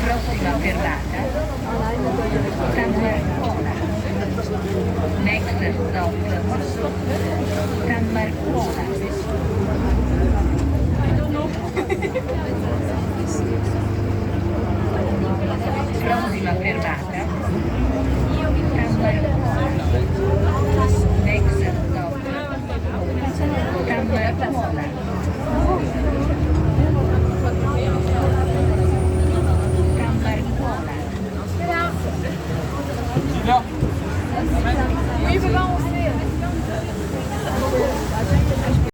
Prossima fermata, San Marcuola. Next stop, San Marcuola. Prossima fermata, San Marcuola. Next stop, San Marcuola. San Marcuola. Giulia?